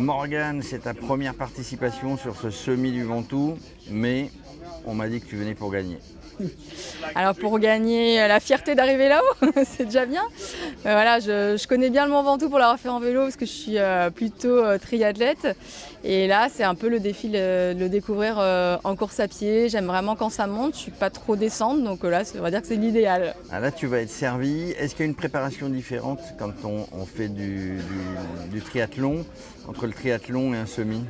Morgane, c'est ta première participation sur ce semi du Ventoux, mais on m'a dit que tu venais pour gagner. Alors pour gagner la fierté d'arriver là-haut, c'est déjà bien. Mais voilà, je connais bien le Mont Ventoux pour l'avoir fait en vélo parce que je suis plutôt triathlète. Et là, c'est un peu le défi de le découvrir en course à pied. J'aime vraiment quand ça monte, je ne suis pas trop descendre, donc là, on va dire que c'est l'idéal. Ah là, tu vas être servi. Est-ce qu'il y a une préparation différente quand on fait du triathlon, entre le triathlon et un semi?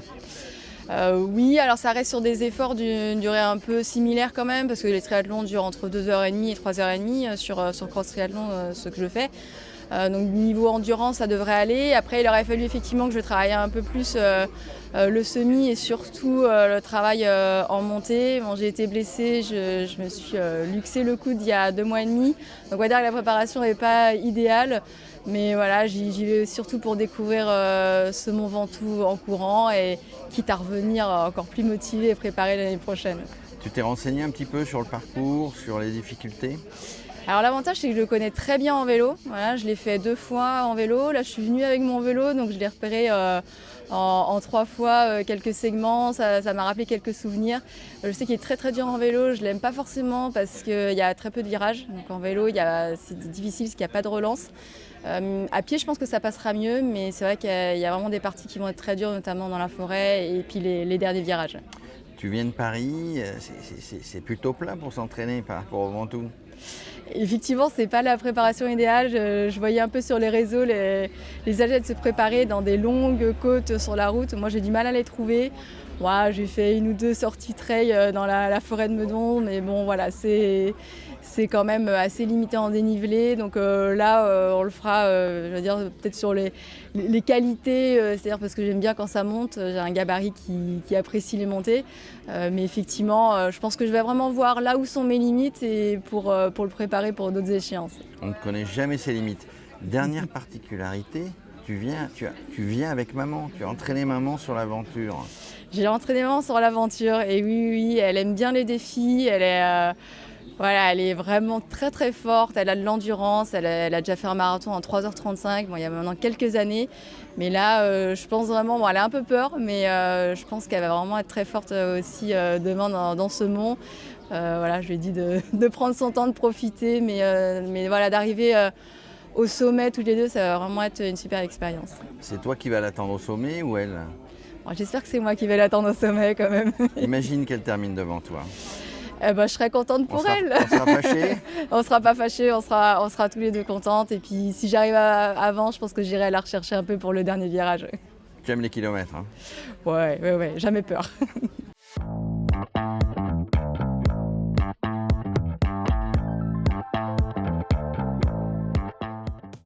Oui, alors ça reste sur des efforts d'une durée un peu similaire quand même, parce que les triathlons durent entre 2h30 et 3h30 sur Cross Triathlon, ce que je fais. Donc niveau endurance, ça devrait aller. Après, il aurait fallu effectivement que je travaille un peu plus le semi et surtout le travail en montée. Bon, j'ai été blessée, je me suis luxé le coude il y a 2 mois et demi. Donc on va dire que la préparation n'est pas idéale. Mais voilà, j'y vais surtout pour découvrir ce Mont Ventoux en courant et quitte à revenir encore plus motivée et préparée l'année prochaine. Tu t'es renseigné un petit peu sur le parcours, sur les difficultés? Alors l'avantage c'est que je le connais très bien en vélo. Voilà, je l'ai fait 2 fois en vélo. Là je suis venue avec mon vélo, donc je l'ai repéré en 3 fois quelques segments. Ça m'a rappelé quelques souvenirs. Je sais qu'il est très très dur en vélo. Je l'aime pas forcément parce qu'il y a très peu de virages. Donc en vélo c'est difficile parce qu'il n'y a pas de relance. À pied je pense que ça passera mieux, mais c'est vrai qu'il y a vraiment des parties qui vont être très dures, notamment dans la forêt et puis les derniers virages. Tu viens de Paris, c'est plutôt plat pour s'entraîner par rapport au Ventoux. Effectivement, c'est pas la préparation idéale. Je voyais un peu sur les réseaux les athlètes se préparer dans des longues côtes sur la route. Moi, j'ai du mal à les trouver. Moi, j'ai fait 1 ou 2 sorties trail dans la forêt de Meudon, mais bon, voilà, c'est quand même assez limité en dénivelé. Donc là, on le fera, je veux dire, peut-être sur les qualités, c'est-à-dire parce que j'aime bien quand ça monte. J'ai un gabarit qui apprécie les montées. Mais effectivement, je pense que je vais vraiment voir là où sont mes limites et pour le préparer pour d'autres échéances. On ne connaît jamais ses limites. Dernière particularité, tu viens avec maman, tu as entraîné maman sur l'aventure. J'ai entraîné maman sur l'aventure et oui, elle aime bien les défis. Voilà, elle est vraiment très très forte, elle a de l'endurance, elle a déjà fait un marathon en 3h35, bon, il y a maintenant quelques années. Mais là, je pense vraiment, bon, elle a un peu peur, mais je pense qu'elle va vraiment être très forte aussi demain dans ce mont. Voilà, je lui ai dit de prendre son temps, de profiter, mais voilà, d'arriver au sommet tous les deux, ça va vraiment être une super expérience. C'est toi qui vas l'attendre au sommet ou elle? Bon, j'espère que c'est moi qui vais l'attendre au sommet quand même. Imagine qu'elle termine devant toi. Je serais contente pour elle. On sera fâchés? On ne sera pas fâchés, on sera tous les deux contentes. Et puis si j'arrive avant, je pense que j'irai la rechercher un peu pour le dernier virage. Tu aimes les kilomètres, hein? Ouais, jamais peur.